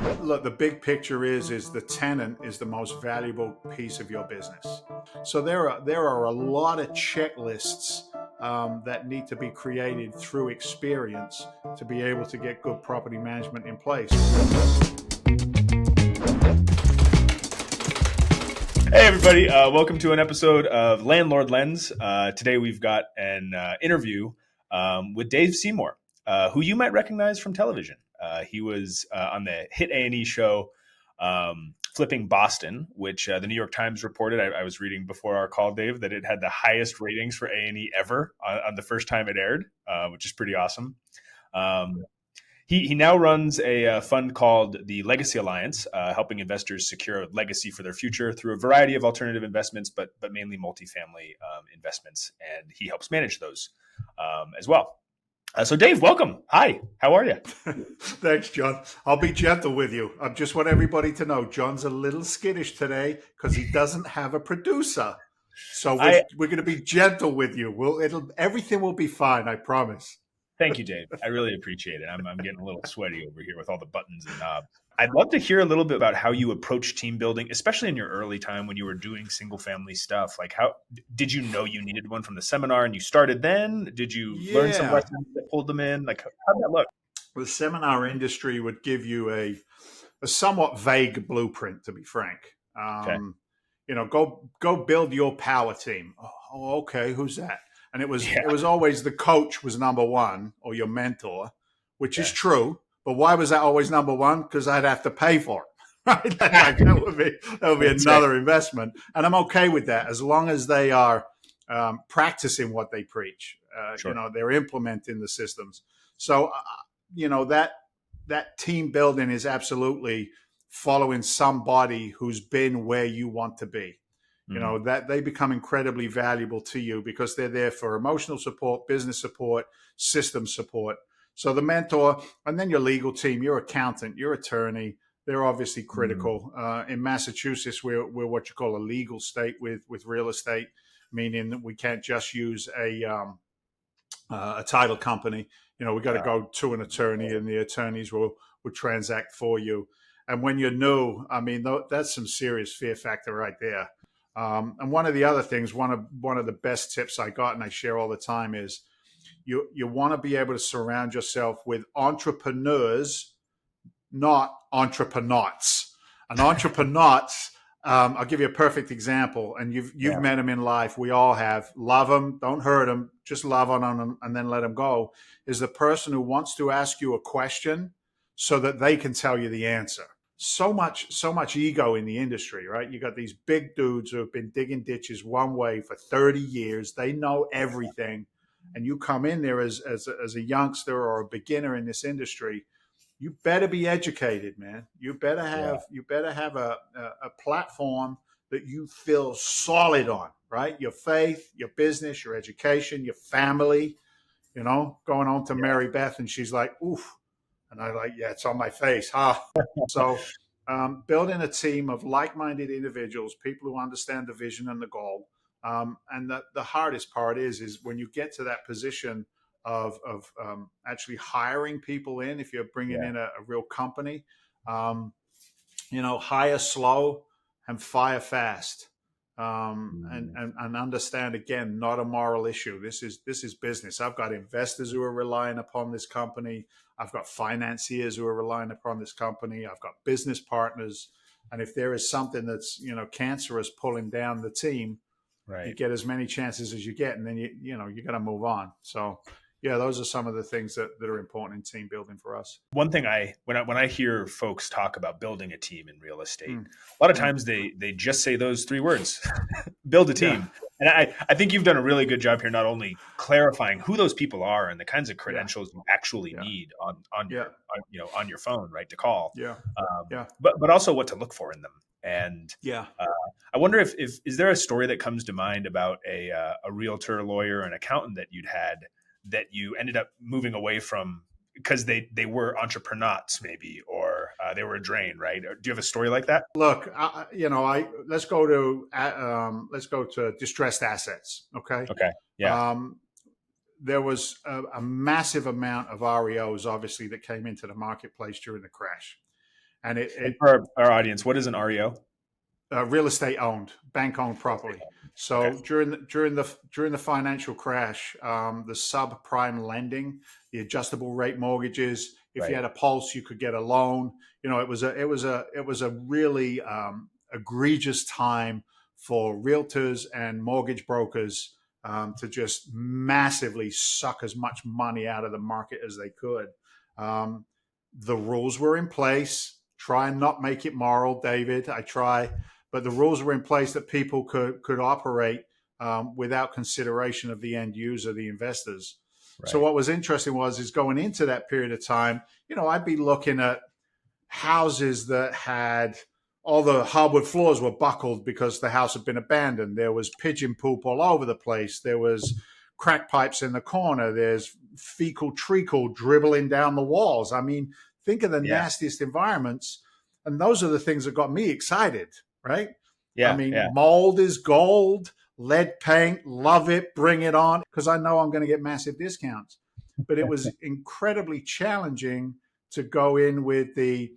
Look, the big picture is the tenant is the most valuable piece of your business. So there are a lot of checklists that need to be created through experience to be able to get good property management in place. Hey everybody, welcome to an episode of Landlord Lens. Today we've got an interview with Dave Seymour, who you might recognize from television. He was on the hit A&E show Flipping Boston, which the New York Times reported. I was reading before our call, Dave, that it had the highest ratings for A&E ever on the first time it aired, which is pretty awesome. He now runs a fund called the Legacy Alliance, helping investors secure a legacy for their future through a variety of alternative investments, but mainly multifamily investments. And he helps manage those as well. So Dave, welcome. Hi, how are you? Thanks, John. I'll be gentle with you. I just want everybody to know John's a little skittish today because he doesn't have a producer. So we're going to be gentle with you. Everything will be fine, I promise. Thank you, Dave. I really appreciate it. I'm getting a little sweaty over here with all the buttons and knobs. I'd love to hear a little bit about how you approach team building, especially in your early time when you were doing single family stuff. Like, how did you know you needed one from the seminar and you started then? Did you learn some lessons that pulled them in? Like, how'd that look? The seminar industry would give you a somewhat vague blueprint, to be frank. Okay. Go build your power team. Oh, okay, who's that? And it was always the coach was number one, or your mentor, which is true. But why was that always number one? Because I'd have to pay for it. Right? that would be another investment. And I'm okay with that as long as they are practicing what they preach. They're implementing the systems. So, that team building is absolutely following somebody who's been where you want to be. That they become incredibly valuable to you because they're there for emotional support, business support, system support. So the mentor, and then your legal team, your accountant, your attorney, they're obviously critical. In Massachusetts, we're what you call a legal state with real estate, meaning that we can't just use a title company. We got to go to an attorney, and the attorneys will transact for you. And when you're new, I mean, that's some serious fear factor right there. And one of the other things, one of the best tips I got, and I share all the time, is you want to be able to surround yourself with entrepreneurs, not entrepreneurs. And entrepreneurs, I'll give you a perfect example. And you've met them in life. We all have. Love them, don't hurt them, just love on them, and then let them go. Is the person who wants to ask you a question so that they can tell you the answer. So much ego in the industry, right? You got these big dudes who have been digging ditches one way for 30 years. They know everything. And you come in there as a youngster or a beginner in this industry, you better be educated, man. You better have a platform that you feel solid on, right? Your faith, your business, your education, your family, going on to Mary Beth, and she's like, oof. And I'm like, yeah, it's on my face. So building a team of like-minded individuals, people who understand the vision and the goal. And the hardest part is when you get to that position of actually hiring people in, if you're bringing in a real company, hire slow and fire fast. And understand, again, not a moral issue. This is business. I've got investors who are relying upon this company. I've got financiers who are relying upon this company. I've got business partners. And if there is something that's, cancerous pulling down the team, right, you get as many chances as you get, and then you got to move on. So yeah, those are some of the things that are important in team building for us. One thing when I hear folks talk about building a team in real estate, a lot of times they just say those three words, build a team. And I think you've done a really good job here, not only clarifying who those people are and the kinds of credentials you actually need on your phone, right, to call. But also what to look for in them. And I wonder if is there a story that comes to mind about a realtor, lawyer, an accountant that you'd had that you ended up moving away from because they were entrepreneurs maybe, or they were a drain, right? Or do you have a story like that? Look, let's go to distressed assets. Okay. Okay. Yeah. There was a massive amount of REOs, obviously, that came into the marketplace during the crash. And And for our audience, what is an REO? real estate owned, bank owned property. Okay. So during the financial crash, the subprime lending, the adjustable rate mortgages, if you Right. had a pulse, you could get a loan. It was a really egregious time for realtors and mortgage brokers to just massively suck as much money out of the market as they could. Um, the rules were in place. Try and not make it moral, David. I try, but the rules were in place that people could operate without consideration of the end user, the investors. So Right. what was interesting is going into that period of time, I'd be looking at houses that had all the hardwood floors were buckled because the house had been abandoned. There was pigeon poop all over the place. There was crack pipes in the corner. There's fecal treacle dribbling down the walls. I mean, think of the Yeah. nastiest environments. And those are the things that got me excited, right? I Yeah. mean, Yeah. mold is gold, lead paint, love it, bring it on, because I know I'm going to get massive discounts. But it was incredibly challenging to go in with the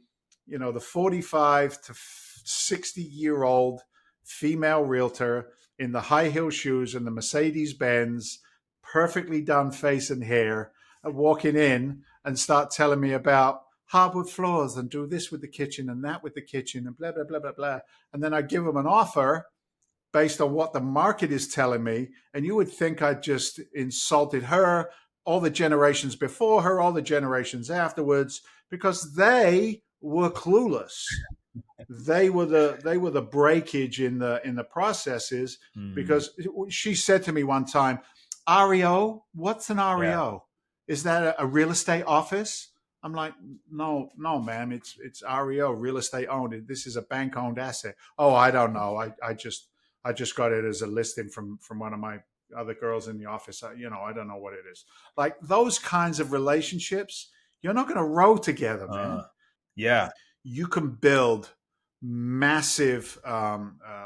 45 to 60-year-old female realtor in the high heel shoes and the Mercedes Benz, perfectly done face and hair, walking in and start telling me about hardwood floors and do this with the kitchen and that with the kitchen and blah, blah, blah, blah, blah. And then I give them an offer based on what the market is telling me. And you would think I just insulted her, all the generations before her, all the generations afterwards, because they were clueless. They were the breakage in the processes, because she said to me one time, REO, what's an Yeah. REO? Is that a real estate office? I'm like, no, ma'am, it's REO, real estate owned. This is a bank owned asset. Oh, I don't know. I just got it as a listing from one of my other girls in the office. I don't know what it is. Like those kinds of relationships, you're not going to row together, man. Yeah. You can build massive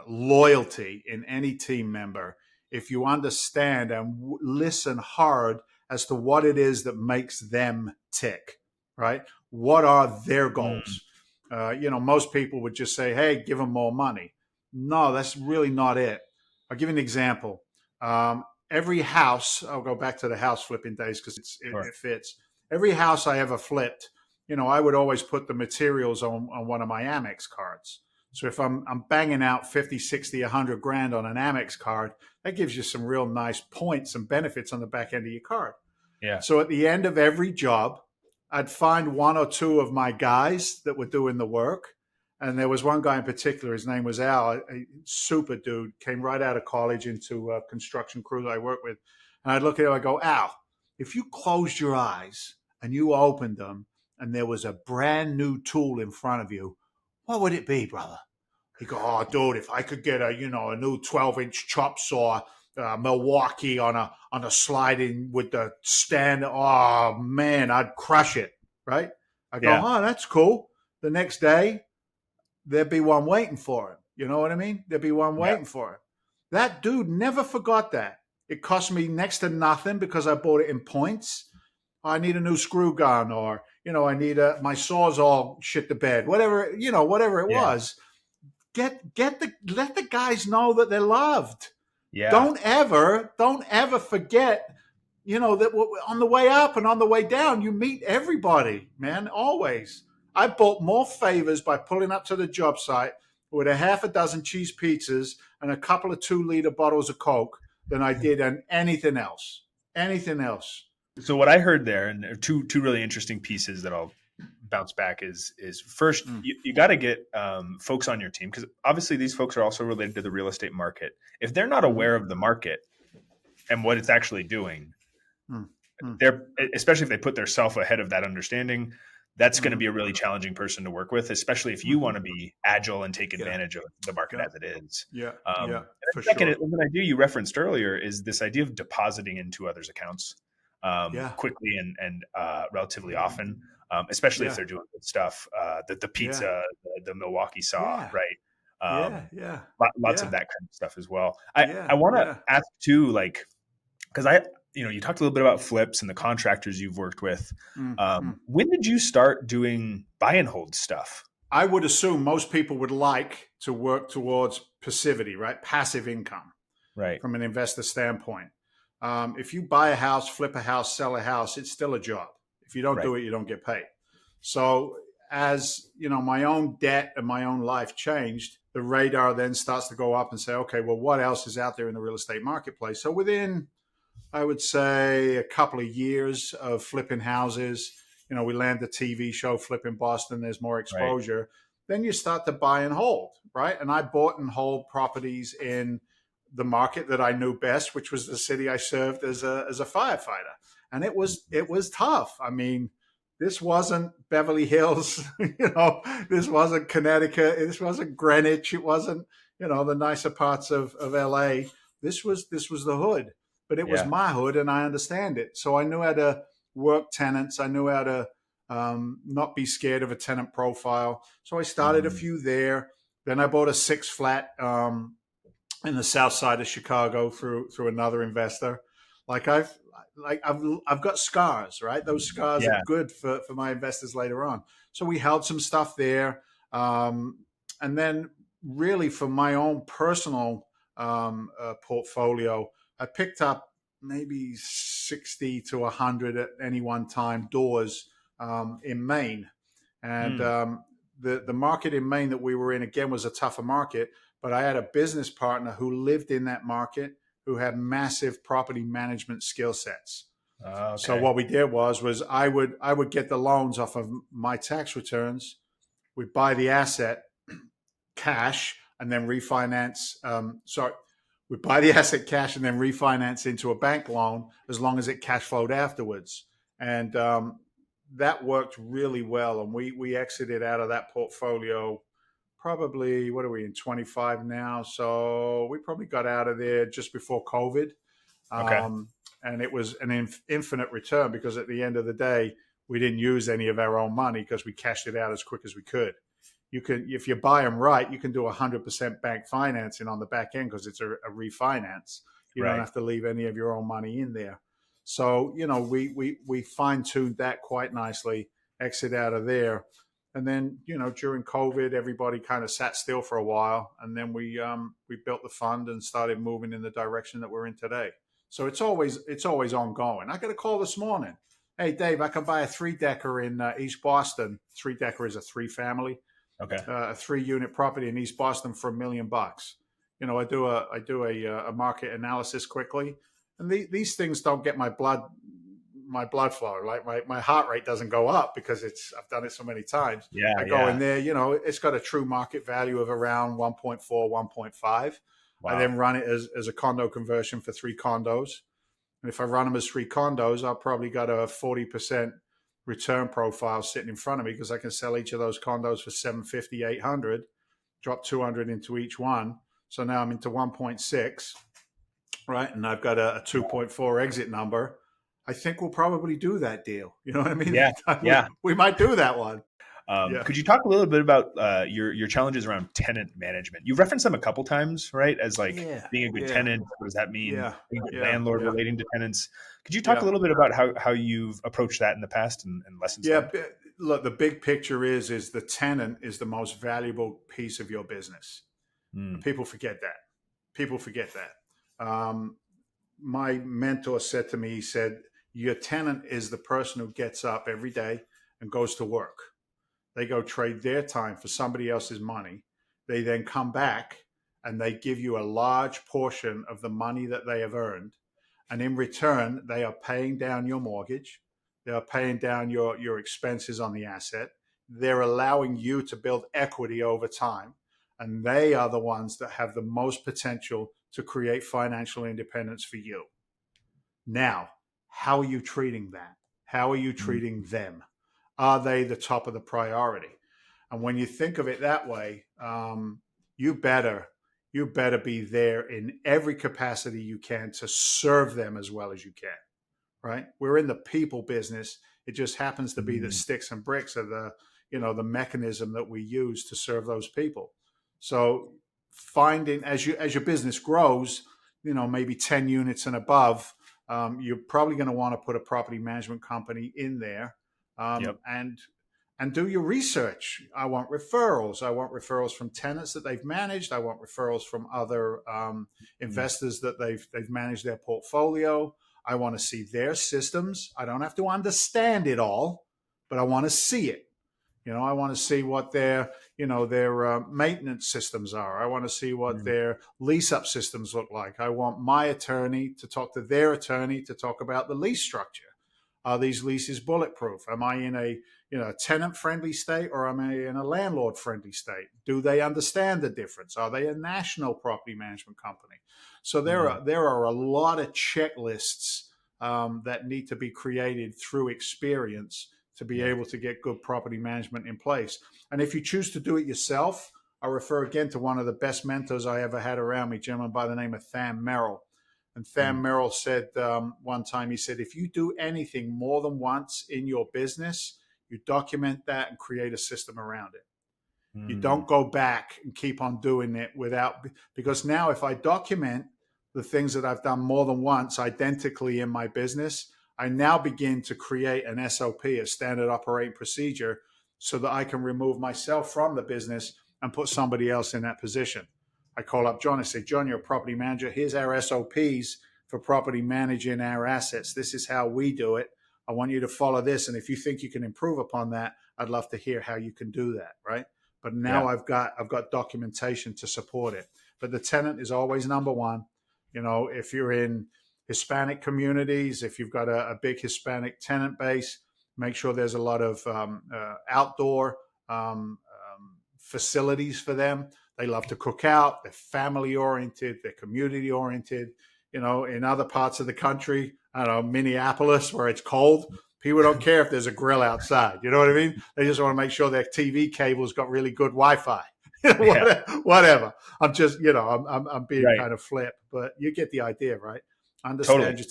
loyalty in any team member if you understand and listen hard as to what it is that makes them tick, right? What are their goals? Most people would just say, hey, give them more money. No, that's really not it. I'll give you an example. Every house, I'll go back to the house flipping days because it fits. Every house I ever flipped, I would always put the materials on one of my Amex cards. So if I'm banging out 50, 60, 100 grand on an Amex card, that gives you some real nice points and benefits on the back end of your card. Yeah. So at the end of every job, I'd find one or two of my guys that were doing the work. And there was one guy in particular, his name was Al, a super dude, came right out of college into a construction crew that I work with. And I'd look at him, I go, Al, if you closed your eyes and you opened them and there was a brand new tool in front of you, what would it be, brother? He go, oh, dude, if I could get a new 12-inch chop saw, Milwaukee on a sliding with the stand, oh man, I'd crush it, right? I go, oh, that's cool. The next day, there'd be one waiting for him. You know what I mean? There'd be one waiting for him. That dude never forgot that. It cost me next to nothing because I bought it in points. I need a new screw gun, or I need my saw's all shit to bed. Whatever it was. Let the guys know that they're loved. Yeah. Don't ever forget. That on the way up and on the way down, you meet everybody, man. Always. I bought more favors by pulling up to the job site with a half a dozen cheese pizzas and a couple of 2-liter bottles of Coke than I did on anything else. Anything else. So what I heard there, and there are two really interesting pieces that I'll bounce back is first, you got to get folks on your team, because obviously these folks are also related to the real estate market. If they're not aware of the market and what it's actually doing, they're, especially if they put themselves ahead of that understanding, that's going to be a really challenging person to work with, especially if you want to be agile and take advantage of the market as it is. For second, sure. an idea you referenced earlier is this idea of depositing into others' accounts quickly and relatively often, especially if they're doing good stuff. The pizza, the Milwaukee saw, right? Lots of that kind of stuff as well. I want to ask too, like, because you talked a little bit about flips and the contractors you've worked with. When did you start doing buy and hold stuff? I would assume most people would like to work towards passivity, right? Passive income Right. from an investor standpoint. If you buy a house, flip a house, sell a house, it's still a job. If you don't Right. do it, you don't get paid. So as you know, my own debt and my own life changed, the radar then starts to go up and say, okay, well, what else is out there in the real estate marketplace? So within, I would say, a couple of years of flipping houses, we land the TV show Flipping Boston, there's more Right. exposure. Then you start to buy and hold, right? And I bought and hold properties in the market that I knew best, which was the city I served as a firefighter. And it was tough. I mean, this wasn't Beverly Hills, this wasn't Connecticut, this wasn't Greenwich, it wasn't, the nicer parts of LA. This was the hood, but it was Yeah. my hood and I understand it. So I knew how to work tenants. I knew how to not be scared of a tenant profile. So I started a few there. Then I bought a 6 flat in the south side of Chicago through another investor. I've got scars, right? Those scars are Yeah. good for my investors later on. So we held some stuff there, and then really for my own personal portfolio, I picked up maybe 60 to 100 at any one time doors in Maine, and the market in Maine that we were in again was a tougher market. But I had a business partner who lived in that market who had massive property management skill sets. Okay. So what we did was I would get the loans off of my tax returns. We'd buy the asset cash and then refinance. We'd buy the asset cash and then refinance into a bank loan as long as it cash flowed afterwards. And that worked really well. And we exited out of that portfolio probably, what are we in 25 now? So we probably got out of there just before COVID. Okay. And it was an infinite return because at the end of the day, we didn't use any of our own money because we cashed it out as quick as we could. If you buy them right, you can do 100% bank financing on the back end because it's a refinance. You don't have to leave any of your own money in there. So, we fine-tuned that quite nicely, exit out of there. And then, during COVID, everybody kind of sat still for a while. And then we built the fund and started moving in the direction that we're in today. So it's always ongoing. I got a call this morning. Hey, Dave, I can buy a 3-decker in East Boston. 3-decker is a 3-family. Okay. A 3-unit property in East Boston for $1 million. I do a market analysis quickly. And these things don't get my blood flow, like my heart rate doesn't go up because I've done it so many times. Yeah. I go in there, it's got a true market value of around 1.4, 1.5. Wow. I then run it as a condo conversion for 3 condos. And if I run them as 3 condos, I've probably got a 40% return profile sitting in front of me because I can sell each of those condos for 750, 800, drop 200 into each one. So now I'm into 1.6, right? And I've got a 2.4 exit number. I think we'll probably do that deal. You know what I mean? Yeah. Yeah. We might do that one. Could you talk a little bit about your challenges around tenant management? You've referenced them a couple times, right? As being a good tenant. What does that mean? Being a good landlord relating to tenants. Could you talk a little bit about how you've approached that in the past and lessons learned? Look, the big picture is the tenant is the most valuable piece of your business. People forget that. My mentor said to me, he said, your tenant is the person who gets up every day and goes to work. They go trade their time for somebody else's money. They then come back and they give you a large portion of the money that they have earned. And in return, they are paying down your mortgage. They are paying down your expenses on the asset. They're allowing you to build equity over time. And they are the ones that have the most potential to create financial independence for you. Now, how are you treating that? How are you treating them? Are they the top of the priority? And when you think of it that way, you better be there in every capacity you can to serve them as well as you can, right? We're in the people business. It just happens to be that sticks and bricks are the mechanism that we use to serve those people. So finding as your business grows, maybe 10 units and above, you're probably going to want to put a property management company in there. And and do your research. I want referrals. I want referrals from tenants that they've managed. I want referrals from other investors that they've managed their portfolio. I want to see their systems. I don't have to understand it all, but I want to see it. I want to see what their maintenance systems are. I want to see what their lease up systems look like. I want my attorney to talk to their attorney to talk about the lease structure. Are these leases bulletproof? Am I in a tenant friendly state, or am I in a landlord friendly state? Do they understand the difference? Are they a national property management company? So there are a lot of checklists that need to be created through experience to be able to get good property management in place. And if you choose to do it yourself, I refer again to one of the best mentors I ever had around me, a gentleman by the name of Tham Merrill. And Tham Merrill said one time, he said, if you do anything more than once in your business, you document that and create a system around it. You don't go back and keep on doing it because now if I document the things that I've done more than once identically in my business, I now begin to create an SOP, a standard operating procedure, so that I can remove myself from the business and put somebody else in that position. I call up John and say, John, you're a property manager. Here's our SOPs for property managing our assets. This is how we do it. I want you to follow this. And if you think you can improve upon that, I'd love to hear how you can do that, right? But now I've got documentation to support it. But the tenant is always number one. If you're in Hispanic communities, if you've got a big Hispanic tenant base, make sure there's a lot of outdoor facilities for them. They love to cook out. They're family oriented. They're community oriented. In other parts of the country, I don't know, Minneapolis, where it's cold, people don't care if there's a grill outside. You know what I mean? They just want to make sure their TV cable's got really good Wi-Fi. Whatever. I'm just, I'm being kind of flip, but you get the idea, right? Understand your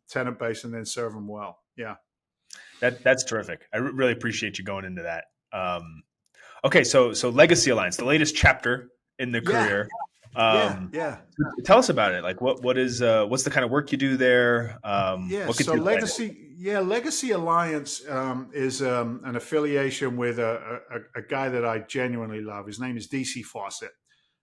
tenant base and then serve them well. Yeah. That's terrific. I really appreciate you going into that. Okay. So Legacy Alliance, the latest chapter in the career. Tell us about it. Like what's the kind of work you do there? So Legacy Alliance is an affiliation with a guy that I genuinely love. His name is DC Fawcett.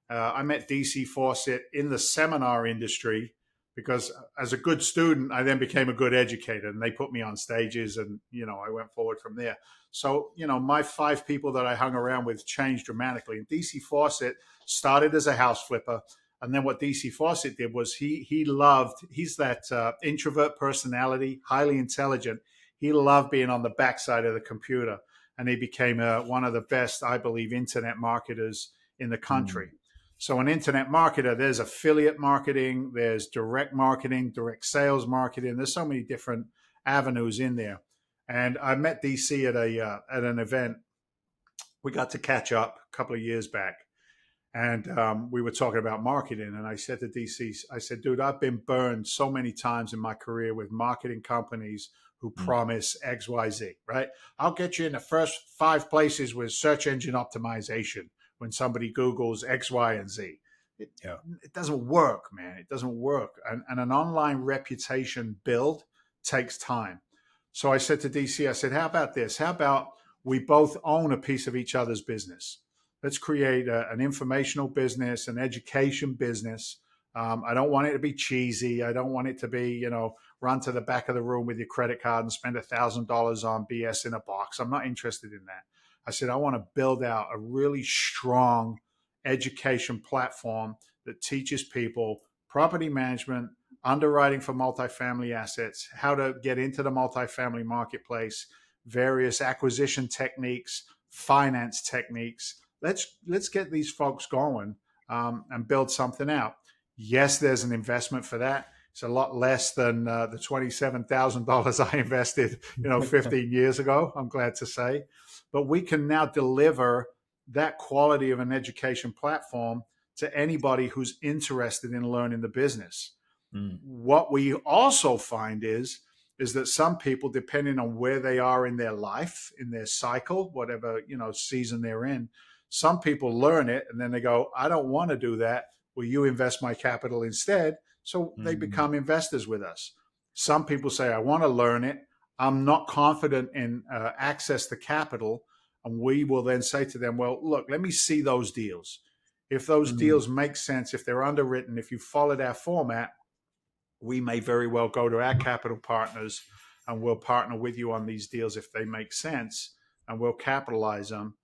I met DC Fawcett in the seminar industry because as a good student, I then became a good educator, and they put me on stages, and I went forward from there. So my 5 people that I hung around with changed dramatically. And DC Fawcett started as a house flipper, and then what DC Fawcett did was he's that introvert personality, highly intelligent. He loved being on the backside of the computer, and he became one of the best, I believe, internet marketers in the country. So an internet marketer, there's affiliate marketing, there's direct marketing, direct sales marketing. There's so many different avenues in there. And I met DC at an event. We got to catch up a couple of years back, and we were talking about marketing. And I said to DC, I said, dude, I've been burned so many times in my career with marketing companies who promise X, Y, Z, right? I'll get you in the first 5 places with search engine optimization when somebody Googles X, Y, and Z. It doesn't work, man. It doesn't work. And an online reputation build takes time. So I said to DC, I said, how about this? How about we both own a piece of each other's business? Let's create an informational business, an education business. I don't want it to be cheesy. I don't want it to be, run to the back of the room with your credit card and spend $1,000 on BS in a box. I'm not interested in that. I said, I want to build out a really strong education platform that teaches people property management, underwriting for multifamily assets, how to get into the multifamily marketplace, various acquisition techniques, finance techniques. Let's get these folks going and build something out. Yes, there's an investment for that. It's a lot less than the $27,000 I invested, 15 years ago, I'm glad to say. But we can now deliver that quality of an education platform to anybody who's interested in learning the business. What we also find is that some people, depending on where they are in their life, in their cycle, whatever season they're in, some people learn it and then they go, I don't want to do that. Will you invest my capital instead? So they become investors with us. Some people say, I want to learn it. I'm not confident in access to capital. And we will then say to them, well, look, let me see those deals. If those deals make sense, if they're underwritten, if you followed our format, we may very well go to our capital partners and we'll partner with you on these deals if they make sense, and we'll capitalize them.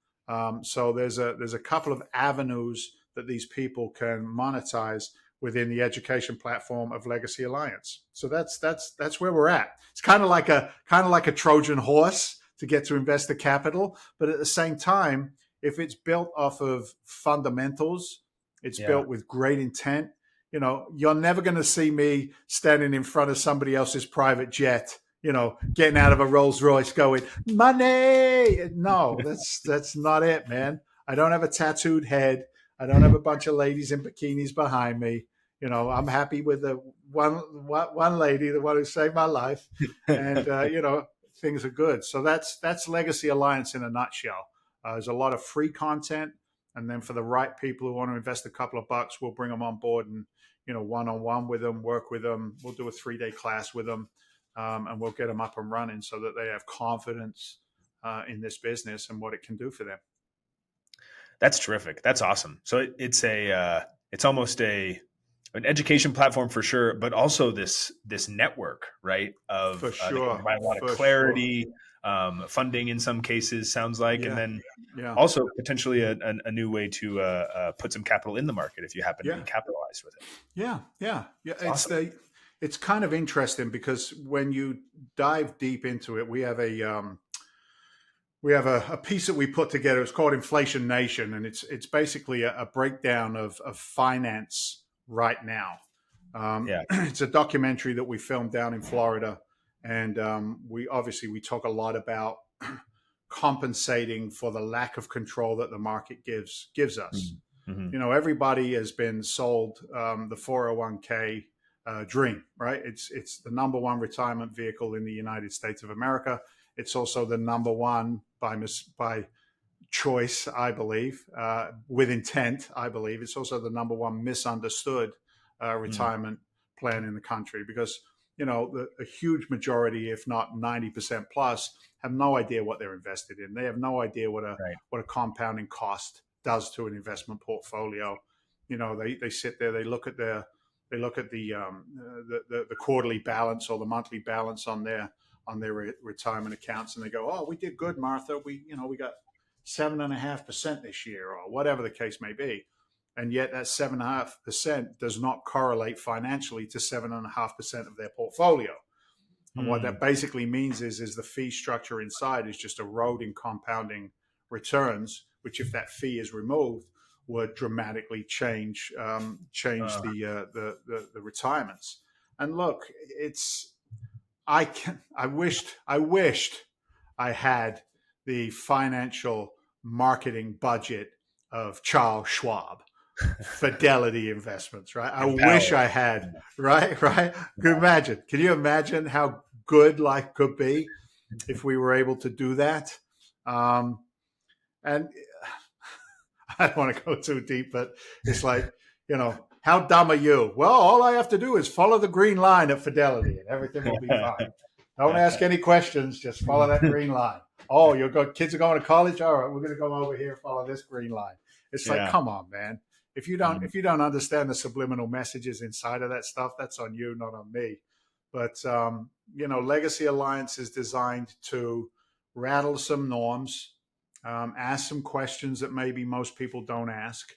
So there's a couple of avenues that these people can monetize within the education platform of Legacy Alliance. So that's where we're at. It's kind of like a Trojan horse to get to investor capital, but at the same time, if it's built off of fundamentals, it's built with great intent. You know, you're never going to see me standing in front of somebody else's private jet, you know, getting out of a Rolls Royce going, money. No, that's not it, man. I don't have a tattooed head. I don't have a bunch of ladies in bikinis behind me. You know, I'm happy with the one lady, the one who saved my life. And, you know, things are good. So that's Legacy Alliance in a nutshell. There's a lot of free content. And then for the right people who want to invest a couple of bucks, we'll bring them on board and, you know, one-on-one with them, work with them. We'll do a 3-day class with them, and we'll get them up and running so that they have confidence in this business and what it can do for them. That's terrific. That's awesome. So it's almost an education platform for sure, but also this network, right? Of for sure, provide a lot of clarity. Funding in some cases sounds like, and then also potentially a new way to put some capital in the market if you happen to be capitalized with it. Yeah. Awesome. It's kind of interesting because when you dive deep into it, we have a piece that we put together. It's called Inflation Nation, and it's basically a breakdown of finance right now. It's a documentary that we filmed down in Florida. And we talk a lot about compensating for the lack of control that the market gives us. Mm-hmm. You know, everybody has been sold the 401k dream, right? It's the number one retirement vehicle in the United States of America. It's also the number one by choice, I believe, with intent. I believe it's also the number one misunderstood retirement plan in the country because, you know, a huge majority, if not 90% plus, have no idea what they're invested in. They have no idea what a compounding cost does to an investment portfolio. You know, they sit there, they look at the quarterly balance or the monthly balance on their retirement accounts, and they go, "Oh, we did good, Martha. We got 7.5% this year," or whatever the case may be. And yet that 7.5% does not correlate financially to 7.5% of their portfolio. And what that basically means is the fee structure inside is just eroding compounding returns, which if that fee is removed would dramatically change the retirements. And look, I wished I had the financial marketing budget of Charles Schwab. Fidelity Investments, right? I wish I had, right? Can you imagine how good life could be if we were able to do that? And I don't want to go too deep, but it's like, you know, how dumb are you? Well, all I have to do is follow the green line at Fidelity and everything will be fine. Don't ask any questions, just follow that green line. Oh, kids are going to college? All right, we're going to go over here and follow this green line. It's like, come on, man. If you don't understand the subliminal messages inside of that stuff, that's on you, not on me. But you know, Legacy Alliance is designed to rattle some norms, ask some questions that maybe most people don't ask,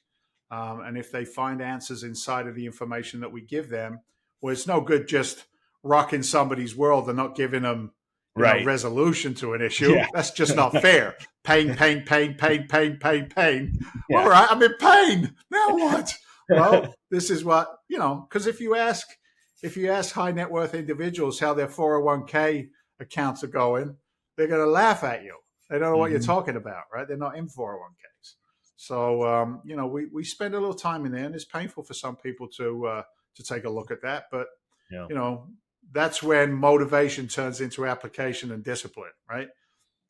and if they find answers inside of the information that we give them, well, it's no good just rocking somebody's world and not giving them resolution to an issue. Yeah. That's just not fair. Pain. Yeah. All right, I'm in pain. Now what? Well, this is what, you know, because if you ask high net worth individuals how their 401k accounts are going, they're going to laugh at you. They don't know what you're talking about, right? They're not in 401ks. So, you know, we spend a little time in there, and it's painful for some people to take a look at that. But, you know, that's when motivation turns into application and discipline, right?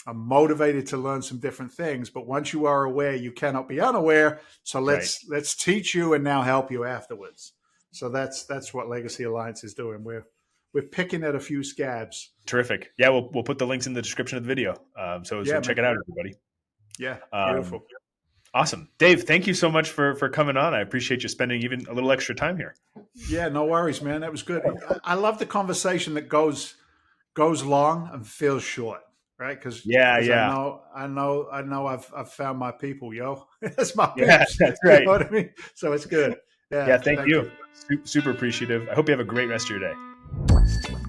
I'm motivated to learn some different things, but once you are aware, you cannot be unaware. So let's teach you and now help you afterwards. So that's what Legacy Alliance is doing. We're picking at a few scabs. Terrific. Yeah, we'll put the links in the description of the video. So check it out, everybody. Yeah, Um, beautiful. awesome. Dave, thank you so much for coming on. I appreciate you spending even a little extra time here. Yeah, no worries, man. That was good. I love the conversation that goes long and feels short, right? Because Yeah, I yeah. know I've found my people, yo. That's my Yeah, peeps. that's You know right. what I mean? So it's good. Yeah, Yeah, thank thank you. you. Super appreciative. I hope you have a great rest of your day.